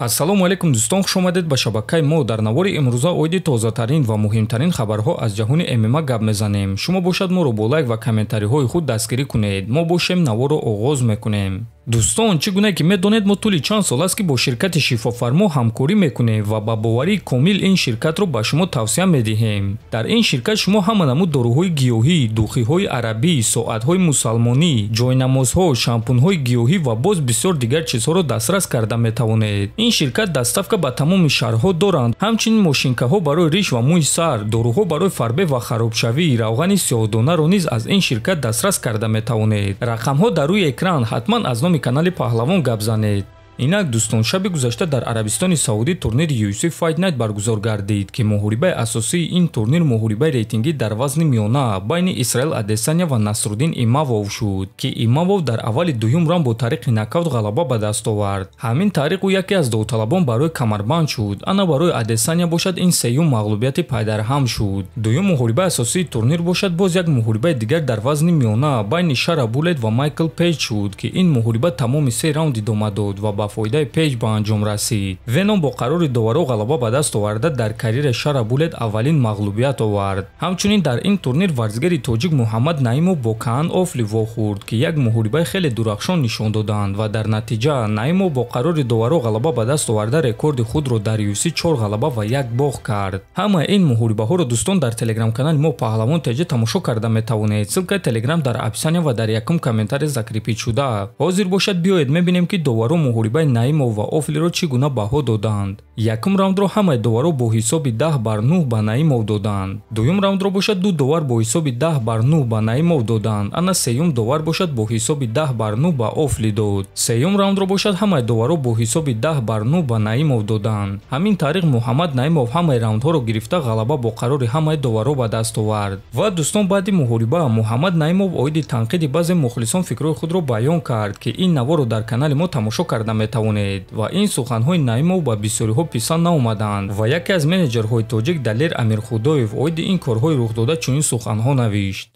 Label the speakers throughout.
Speaker 1: ассалому алайкум дӯстон, хуш омадед ба шабакаи мо. дар навори имрӯза оиди тозатарин ва муҳимтарин хабарҳо аз ҷаҳони ММА гап мезанем. шумо бошад моро бо лайк ва комментариҳои худ дастгирӣ кунед. мо бошем наворо оғоз мекунем. дӯстон, чӣ гуна ки медонед, мо тӯли чанд сол аст ки бо ширкати шифофармо ҳамкорӣ мекунем ва ба боварии комил ин ширкатро ба шумо тавсия медиҳем. дар ин ширкат шумо ҳама намуд доруҳои гиёҳӣ, духиҳои арабӣ, соатҳои мусалмонӣ, ҷойнамозҳо, шампунҳои гиёҳӣ ва боз бисёр дигар чизҳоро дастрас карда метавонед. ин ширкат дастафка ба тамоми шаҳрҳо доранд. ҳамчунин мошинкаҳо барои риш ва мӯи сар, доруҳо барои фарбе ва харобшавӣ, равғани сиёҳдонаро низ аз ин ширкат дастрас карда метавонед. рақамҳо дар рӯи экран, ҳатман аз номи канали Паҳлавон гап занед. Инак дӯстон, шаби гузашта дар Арабистони Саудӣ турнири UFC Fight Night баргузор гардид ки моҳорибаи асосии ин турнир моҳорибаи рейтингӣ дар вазни миёна байни Исраил Адесаня ва Насруддин Имавов шуд ки Имавов дар аввали дуюм раунд бо тариқи нокаут ғалаба ба даст овард. ҳамин тариқ ӯ яке аз довталабон барои камарбанд шуд. ана барои Адесаня бошад ин сеюм мағлубияти пайдарҳам шуд. дуюм моҳорибаи асосии турнир бошад боз як моҳорибаи дигар дар вазни миёна байни Шара Булет ва Майкл Пейҷ шуд ки ин моҳориба тамоми 3 раунд идома дод ва ба фоидаи Пейҷ ба анҷом расид. Веном бо қарори доваро ғалаба ба даст оварда дар карьераи Шара Булет аввалин мағлубият овард. ҳамчунин дар ин турнир варзигари тоҷик Муҳаммад Наимов бо Каан Офли вохӯрд ки як моҳорибаи хеле дурахшон нишон доданд ва дар натиҷа Наимов бо қарори доваро ғалаба ба даст оварда рекорди худро дар UFC 4 ғалаба ва 1 бох кард. ҳама ин моҳорибаҳоро дӯстон дар телеграм-канали мо Паҳлавон теҷа тамошо карда метавонед. ссилкаи телеграм дар описания ва дар якум комментария закрепид шуда. ҳозир бошад биёед мебинем ки доваро моҳорибаи Наимов ва Офлиро чӣ гуна баҳо доданд. Якум раундро ҳамаи доваро бо ҳисоби 10-9 ба Наимов доданд. дуюм раундро бошад ду довар бо ҳисоби 10-9 ба Наимов доданд. ана сеюм довар бошад бо ҳисоби 10-9 ба Офли дод. сеюм раундро бошад ҳамаи доваро бо ҳисоби 10-9 ба Наимов доданд. ҳамин тариқ Муҳаммад Наимов ҳамаи раундҳоро гирифта ғалаба бо қарори ҳамаи доваро ба даст овард. ва дӯстон, баъди моҳориба Муҳаммад Наимов оиди танқиди баъзе мухлисон фикрҳои худро баён кард ки ин наворо дар канали мо тамошо карда метавонед. ва ин суханҳои Наимов ба бисёриҳо писанд наомаданд ва яке аз менеҷерҳои тоҷик Далер Амирхудоев оиди ин корҳои рухдода чунин суханҳо навишт.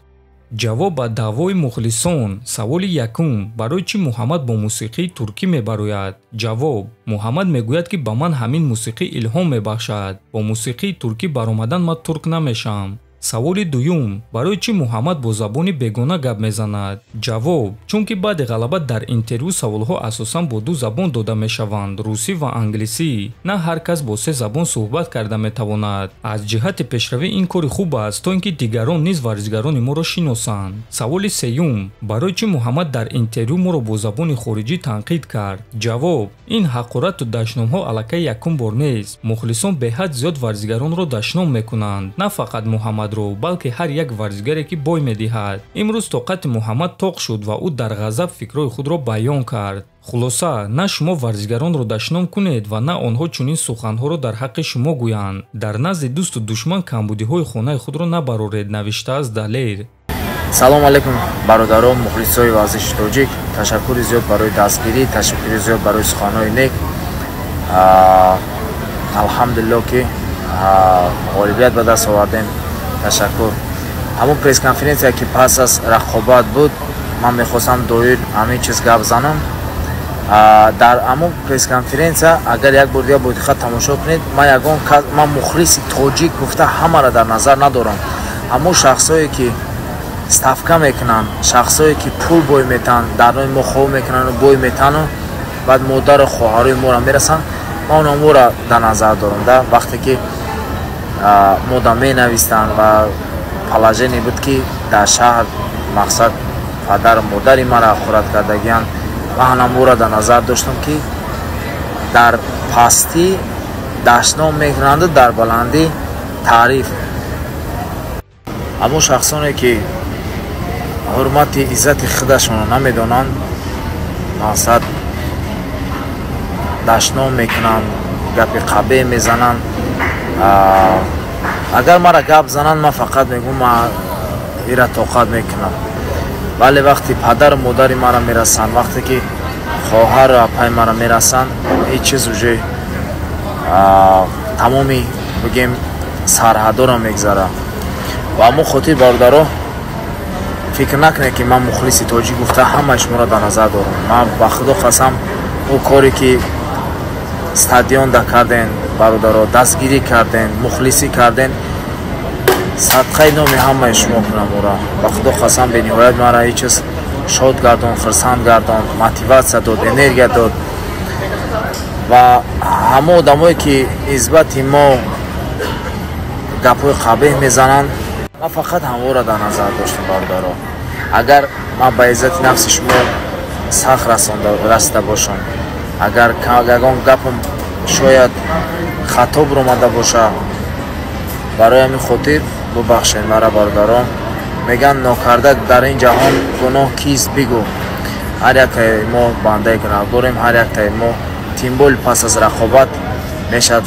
Speaker 1: ҷавоб ба даъвои мухлисон. саволи якум: барои чӣ Муҳаммад бо мусиқии туркӣ мебарояд? ҷавоб: Муҳаммад мегӯяд ки ба ман ҳамин мусиқӣ илҳом мебахшад. бо мусиқии туркӣ баромадан ман турк намешам. саволи дуюм: барои чӣ Муҳаммад бо забони бегона гап мезанад? ҷавоб: чунки баъди ғалаба дар интервю саволҳо асосан бо ду забон дода мешаванд, русӣ ва англисӣ. на ҳар кас бо се забон суҳбат карда метавонад. аз ҷиҳати пешравӣ ин кори хуб аст, то ин ки дигарон низ варзигарони моро шиносанд. саволи сеюм: барои чӣ Муҳаммад дар интервю моро бо забони хориҷӣ танқид кард? ҷавоб: ин ҳақорату дашномҳо аллакай якум бор нест. мухлисон беҳад зиёд варзигаронро дашном мекунанд, на фақат Муҳаммад, балки ҳар як варзигаре ки бой медиҳад. имрӯз тоқати Муҳаммад тоқ шуд ва ӯ дар ғазаб фикрҳои худро баён кард. хулоса, на шумо варзигаронро дашном кунед ва на онҳо чунин суханҳоро дар ҳаққи шумо гӯянд. дар назди дӯсту душман камбудиҳои хонаи худро набароред, навиштааст Далер.
Speaker 2: салому алайкум бародарон, мухлисои варзиши тоҷик. ташаккури зиёд барои дастгирӣ, ташаккури зиёд барои суханҳои нек. алҳамдулиллоҳ ки ғолибият ба даст овардем. ташаккур. ҳамон пресс-конференсия ки пас аз рақобат буд, ман мехостам доир ҳамин чиз гап занам. дар ҳамон пресс-конференсия агар як бор дига бо диққат тамошо кунед, ман мухлиси тоҷик гуфта ҳамаро дар назар надорам. ҳамон шахсое ки ставка мекунанд, шахсое ки пул бой метаҳанд, дар нои мо хоб мекунанд ва бой метаҳанд, баъд модару хоҳарои моро мерасанд, ман онҳоро дар назар дорам. вақте ки мода менавистанд ва положение буд ки дар шаҳр мақсад падару модари мара хӯрат кардагиянд, ман ҳамаро дар назар доштам ки дар пастӣ дашном мекунанду дар баландӣ таъриф. ҳамон шахсоне ки ҳурмати иззати худашонро намедонанд, мақсад дашном мекунанд, гапи қабеҳ мезананд. агар мара гап зананд, ман фақат мегӯм ман ира тоқат мекунам. вале вақти падару модари мара мерасанд, вақте ки хоҳару апаи мара мерасанд, ҳеҷ чиз уже тамоми бигем сарҳадоро мегзара. ва ҳамон хотир бародаро, фикр накунед ки ман мухлиси тоҷик гуфта ҳамаи шуморо дар назар дорам. ман ба худо қасам ӯ коре ки стадион да карден бародаро, дастгирӣ карден, мухлисӣ карден. садқаи номи ҳамаи шумо кунам ура. Ба худо қасам бениҳоят маро ҳеҷ чиз шод гардон, хурсанд гардон, мотиватсия дод, энергия дод. ва ҳама одамое ки нисбати мо гапҳои қабеҳ мезананд, ман фақат ҳамаро дар назар доштам бародаро. агар ман ба иззати нафси шумо сахт расида бошам, агар ягон гапам шояд хато биромада боша, барои ҳамин хотир бубахшед мара бародаро. меган нокарда дар ин ҷаҳон гуноҳ кист бигӯ. ҳар яктаи мо бандаи гунаҳгорем, ҳар яктаи мо тимбол пас аз рақобат мешавад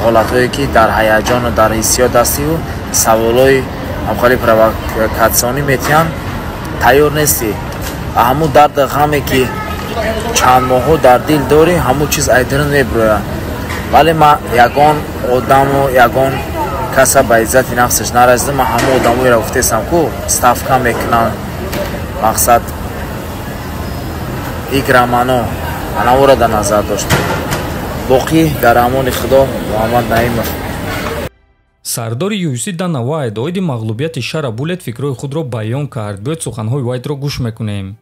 Speaker 2: ҳолатҳое ки дар ҳаяҷону дар ҳиссиёт ҳастиву саволҳои ҳамхали провокатсионӣ метиҳанд, тайёр нестӣ. ҳамун дарду ғаме ки чанд моҳҳо дар дил дорӣ, ҳамун чиз айдирин мебирояд. вале ман ягон одаму ягон каса ба иззати нафсаш наразида. ман ҳамун одамоеро гуфтестам ку ставка мекунанд, мақсад играмано, анаворо дар назар доштам. боқӣ дар амони худо. муҳаммад наимов.
Speaker 1: сардори UFC Дана Вайт оиди мағлубияти Шара Булет фикрҳои худро баён кард. биёед суханҳои Вайтро гӯш мекунем.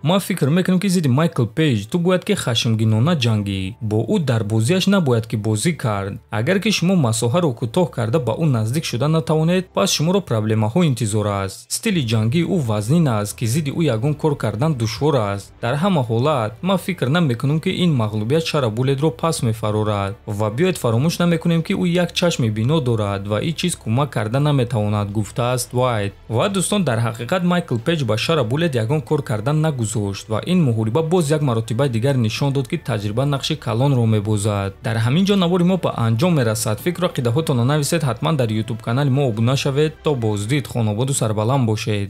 Speaker 1: ма фикр мекунем ки зидди Майкл Пейдж ту бояд ки хашмгинона ҷангӣ. бо ӯ дар бозиаш набояд ки бозӣ кард. агар ки шумо масоҳаро кӯтоҳ карда ба ӯ наздик шуда натавонед, пас шуморо проблемаҳо интизор аст. стили ҷангии ӯ вазнин аст ки зидди ӯ ягон кор кардан душвор аст. дар ҳама ҳолат ма фикр намекунем ки ин мағлубият Шара Булетро пас мефарорад. ва биёед фаромӯш намекунем ки ӯ як чашми бино дорад ва ин чиз кӯмак карда наметавонад, гуфтааст Вайт. ва дӯстон, дар ҳақиқат Майкл Пейдж ба Шара Булет ягон кор кардан нагузошт ва ин муҳориба боз як маротибаи дигар нишон дод ки таҷриба нақши калонро мебозад. дар ҳамин ҷо навори мо ба анҷом мерасад. фикру ақидаҳотонро нависед. ҳатман дар YouTube канали мо обуна шавед. то боздид, хонободу сарбаланд бошед.